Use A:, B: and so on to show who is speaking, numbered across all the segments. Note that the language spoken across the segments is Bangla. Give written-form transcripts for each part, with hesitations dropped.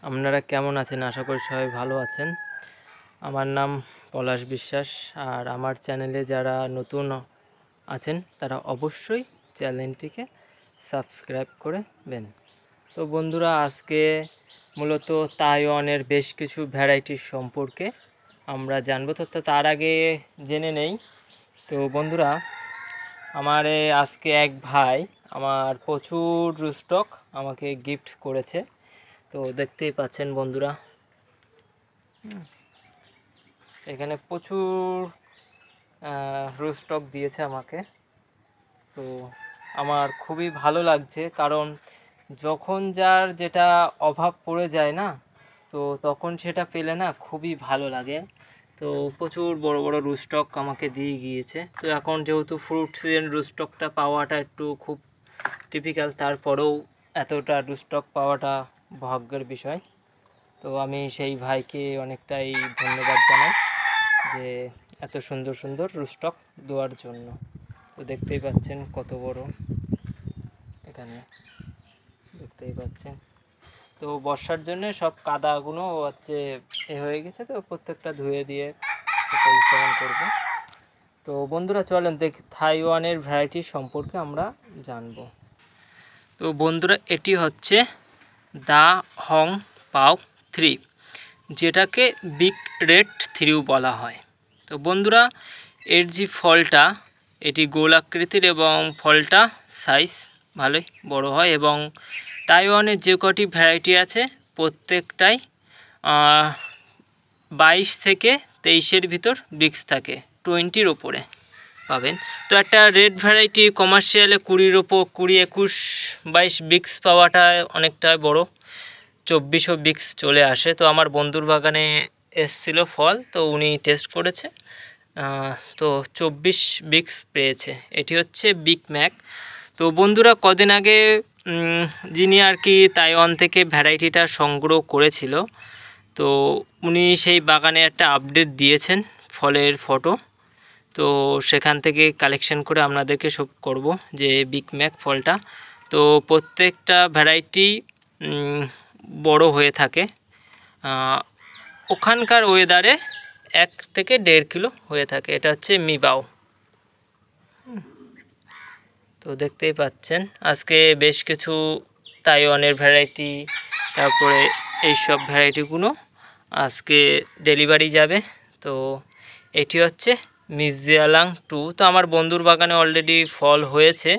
A: আপনারা কেমন আছেন? আশা করি সবাই ভালো আছেন। আমার নাম পলাশ বিশ্বাস, আর আমার চ্যানেলে যারা নতুন আছেন তারা অবশ্যই চ্যানেলটিকে সাবস্ক্রাইব করবেন। তো বন্ধুরা, আজকে মূলত তাইওয়ানের বেশ কিছু ভ্যারাইটির সম্পর্কে আমরা জানবো। তো তার আগে জেনে নেই। তো বন্ধুরা, আমার আজকে এক ভাই আমার প্রচুর রুস্টক আমাকে গিফট করেছে। তো দেখতেই পাচ্ছেন বন্ধুরা, এখানে প্রচুর রুস্টক দিয়েছে আমাকে। তো আমার খুবই ভালো লাগছে, কারণ যখন যার যেটা অভাব পড়ে যায় না, তো তখন সেটা পেলে না খুবই ভালো লাগে। তো প্রচুর বড় বড় রুস্টক আমাকে দিয়ে গিয়েছে। তো এখন যেহেতু ফ্রুট সিজন, রুস্টকটা পাওয়াটা একটু খুব টিপিক্যাল, তারপরেও এতটা রুস্টক পাওয়াটা ভাগ্যের বিষয়। তো আমি সেই ভাইকে অনেকটাই ধন্যবাদ জানাই যে এত সুন্দর সুন্দর রুস্টক দেওয়ার জন্য। তো দেখতেই পাচ্ছেন কত বড়, এখানে দেখতেই পাচ্ছেন। তো বর্ষার জন্য সব কাদাগুলো হচ্ছে হয়ে গেছে, তো প্রত্যেকটা ধুয়ে দিয়ে পরিশ্রম করব। তো বন্ধুরা চলেন তাইওয়ানের ভ্যারাইটি সম্পর্কে আমরা জানব। তো বন্ধুরা, এটি হচ্ছে দা হং পাও 3, যেটাকে বিগ রেড 3 বলা হয়। তো বন্ধুরা, এর যে ফলটা, এটি গোল আকৃতির এবং ফলটা সাইজ ভালোই বড় হয়। এবং তাইওয়ানের যে কটি ভ্যারাইটি আছে প্রত্যেকটাই 22 থেকে 23-এর ভিতর ব্রিক্স থাকে, 20-র ওপরে পাবেন। তো একটা রেড ভ্যারাইটি কমার্শিয়ালে 20-র ওপর 20, 21, 22 ব্রিক্স পাওয়াটা অনেকটা বড়, 2400 ব্রিক্স চলে আসে। তো আমার বন্ধুর বাগানে এসছিল ফল, তো উনি টেস্ট করেছে, তো 24 ব্রিক্স পেয়েছে। এটি হচ্ছে বিগ ম্যাক। তো বন্ধুরা, কদিন আগে যিনি আর কি তাইওয়ান থেকে ভ্যারাইটিটা সংগ্রহ করেছিল, তো উনি সেই বাগানে একটা আপডেট দিয়েছেন ফলের ফটো। তো সেখান থেকে কালেকশন করে আপনাদেরকে সব করব যে বিগ ম্যাক ফলটা। তো প্রত্যেকটা ভ্যারাইটি বড় হয়ে থাকে, ওখানকার ওয়েদারে 1 থেকে 1.5 কিলো হয়ে থাকে। এটা হচ্ছে মিবাও। তো দেখতেই পাচ্ছেন আজকে বেশ কিছু তাইওয়ানের ভ্যারাইটি, তারপরে এইসব ভ্যারাইটিগুলো আজকে ডেলিভারি যাবে। তো এটি হচ্ছে মিজিয়ালাং 2। তো আমার বন্ধুর বাগানে অলরেডি ফল হয়েছে,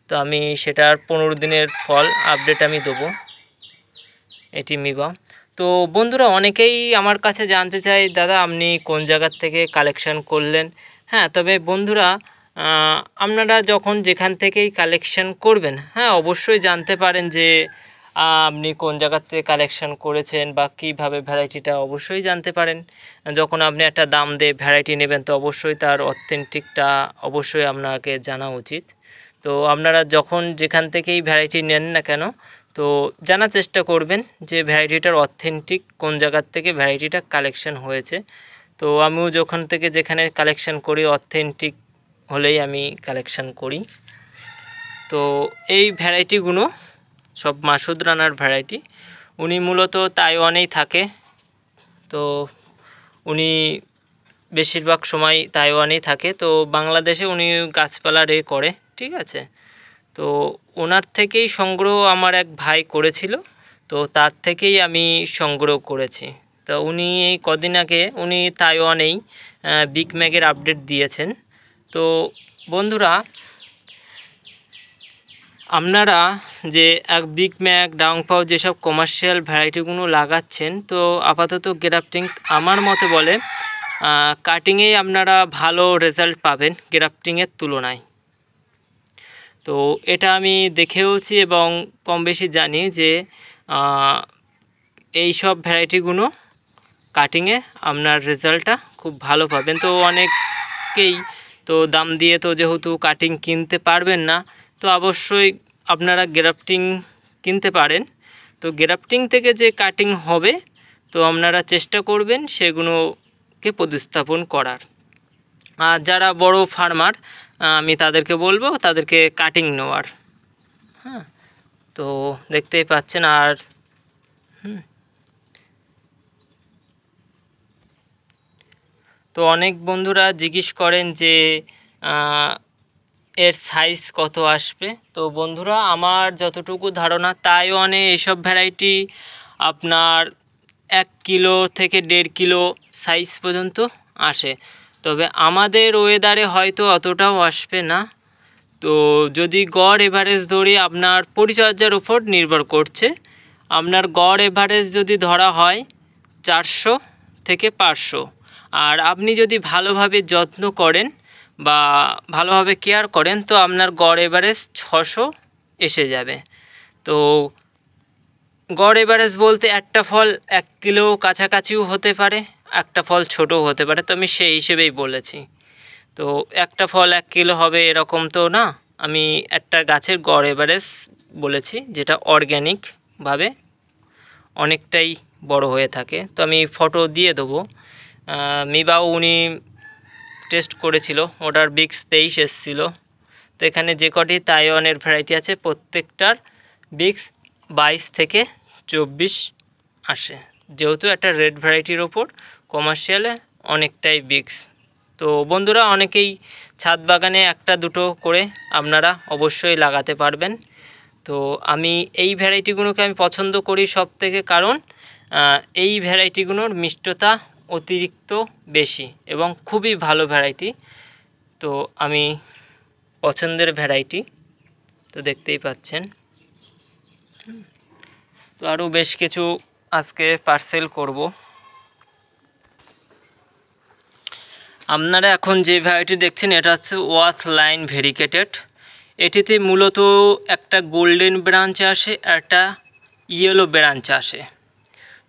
A: তো আমি সেটার 15 দিনের ফল আপডেট আমি দেবো। এটি মিবা। তো বন্ধুরা, অনেকেই আমার কাছে জানতে চায়, দাদা আপনি কোন জায়গার থেকে কালেকশান করলেন। হ্যাঁ, তবে বন্ধুরা, আপনারা যখন যেখান থেকেই কালেকশান করবেন, হ্যাঁ অবশ্যই জানতে পারেন যে আপনি কোন জায়গার থেকে কালেকশান করেছেন বা কীভাবে ভ্যারাইটিটা অবশ্যই জানতে পারেন। যখন আপনি একটা দাম দিয়ে ভ্যারাইটি নেবেন, তো অবশ্যই তার অথেন্টিকটা অবশ্যই আপনাকে জানা উচিত। তো আপনারা যখন যেখান থেকেই ভ্যারাইটি নেন না কেন, তো জানার চেষ্টা করবেন যে ভ্যারাইটিটার অথেন্টিক কোন জায়গার থেকে ভ্যারাইটিটা কালেকশান হয়েছে। তো আমিও যখন থেকে যেখানে কালেকশান করি অথেন্টিক হলেই আমি কালেকশান করি। তো এই ভ্যারাইটিগুলো সব মাসুদ রানার ভ্যারাইটি। উনি মূলত তাইওয়ানেই থাকে, তো উনি বেশিরভাগ সময় তাইওয়ানেই থাকে। তো বাংলাদেশে উনি গাছপালা করে, ঠিক আছে। তো ওনার থেকেই সংগ্রহ আমার এক ভাই করেছিল, তো তার থেকেই আমি সংগ্রহ করেছি। তো উনি এই কদিন আগে উনি তাইওয়ানেই বিগ ম্যাগের আপডেট দিয়েছেন। তো বন্ধুরা, আপনারা যে এক বিগ ম্যাক, ডাংপাও যেসব কমার্শিয়াল ভ্যারাইটিগুলো লাগাচ্ছেন, তো আপাতত গ্রাফটিং আমার মতে বলে কাটিংয়েই আপনারা ভালো রেজাল্ট পাবেন গ্রাফটিংয়ের তুলনায়। তো এটা আমি দেখেওছি এবং কম বেশি জানি যে এই সব ভ্যারাইটিগুলো কাটিংয়ে আপনার রেজাল্টটা খুব ভালো পাবেন। তো অনেকেই তো দাম দিয়ে তো যেহেতু কাটিং কিনতে পারবেন না, তো অবশ্যই আপনারা গ্রাফটিং কিনতে পারেন। তো গ্রাফটিং থেকে যে কাটিং হবে, তো আপনারা চেষ্টা করবেন সেগুলোকে প্রতিস্থাপন করার। আর যারা বড় ফার্মার, আমি তাদেরকে বলবো তাদেরকে কাটিং নেওয়ার। হ্যাঁ, তো দেখতেই পাচ্ছেন। আর তো অনেক বন্ধুরা জিজ্ঞেস করেন যে এর সাইজ কত আসবে। তো বন্ধুরা, আমার যতটুকু ধারণা তাইওয়ানে এইসব ভ্যারাইটি আপনার 1 কিলো থেকে 1.5 কিলো সাইজ পর্যন্ত আসে। তবে আমাদের ওয়েদারে হয়তো অতটাও আসবে না। তো যদি গড় এভারেজ ধরি, আপনার পরিচর্যার উপর নির্ভর করছে। আপনার গড় এভারেজ যদি ধরা হয় 400 থেকে 500, আর আপনি যদি ভালোভাবে যত্ন করেন বা ভালোভাবে কেয়ার করেন তো আপনার গড় এভারেজ 600 এসে যাবে। তো গড় এভারেজ বলতে একটা ফল 1 কিলো কাছাকাছিও হতে পারে, একটা ফল ছোটও হতে পারে। তো আমি সেই হিসেবেই বলেছি। তো একটা ফল 1 কিলো হবে এরকম তো না, আমি একটা গাছের গড় এভারেজ বলেছি, যেটা অর্গ্যানিকভাবে অনেকটাই বড় হয়ে থাকে। তো আমি ফটো দিয়ে দেবো। মিবাও উনি টেস্ট করেছিল, ওটার বিক্স 23 এসেছিলো। তো এখানে যে কটি তাইওয়ানের ভ্যারাইটি আছে প্রত্যেকটার বিক্স 22 থেকে 24 আসে, যেহেতু একটা রেড ভ্যারাইটির ওপর কমার্শিয়ালে অনেকটাই বিক্স। তো বন্ধুরা, অনেকেই ছাদ বাগানে একটা দুটো করে আপনারা অবশ্যই লাগাতে পারবেন। তো আমি এই ভ্যারাইটিগুলোকে আমি পছন্দ করি সব থেকে, কারণ এই ভ্যারাইটিগুলোর মিষ্টতা অতিরিক্ত বেশি এবং খুবই ভালো ভ্যারাইটি। তো আমি পছন্দের ভ্যারাইটি, তো দেখতেই পাচ্ছেন। তো আরও বেশ কিছু আজকে পার্সেল করব। আপনারা এখন যে ভ্যারাইটি দেখছেন এটা হচ্ছে ওয়াথ লাইন ভেরিকেটেড। এটিতে মূলত একটা গোল্ডেন ব্রাঞ্চ আসে, একটা ইয়েলো ব্রাঞ্চ আসে।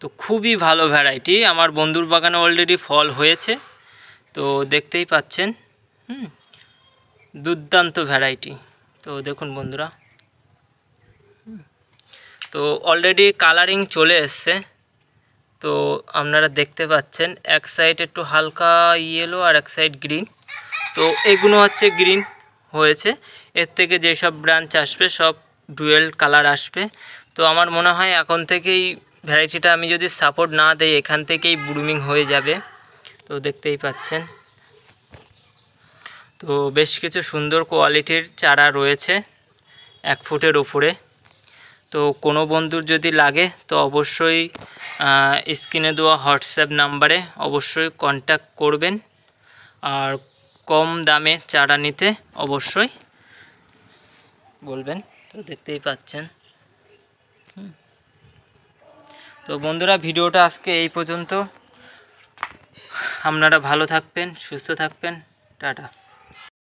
A: তো খুবই ভালো ভ্যারাইটি, আমার বন্ধুর বাগানে অলরেডি ফল হয়েছে। তো দেখতেই পাচ্ছেন, দুর্দান্ত ভ্যারাইটি। তো দেখুন বন্ধুরা, তো অলরেডি কালারিং চলে এসছে। তো আপনারা দেখতে পাচ্ছেন এক সাইড একটু হালকা ইয়েলো আর এক সাইড গ্রিন। তো এগুলো হচ্ছে গ্রিন হয়েছে, এর থেকে যেসব ব্রাঞ্চ আসবে সব ডুয়েল কালার আসবে। তো আমার মনে হয় এখন থেকেই ভ্যারাইটিটা আমি যদি সাপোর্ট না দেই এখান থেকেই ব্লুমিং হয়ে যাবে। তো দেখতেই পাচ্ছেন। তো বেশ কিছু সুন্দর কোয়ালিটির চারা রয়েছে 1 ফুটের উপরে। তো কোনো বন্ধুর যদি লাগে তো অবশ্যই স্ক্রিনে দেওয়া হোয়াটসঅ্যাপ নাম্বারে অবশ্যই কন্ট্যাক্ট করবেন, আর কম দামে চারা নিতে অবশ্যই বলবেন। তো দেখতেই পাচ্ছেন। তো বন্ধুরা, ভিডিওটা আজকে এই পর্যন্ত। আপনারা ভালো থাকবেন, সুস্থ থাকবেন। টাটা।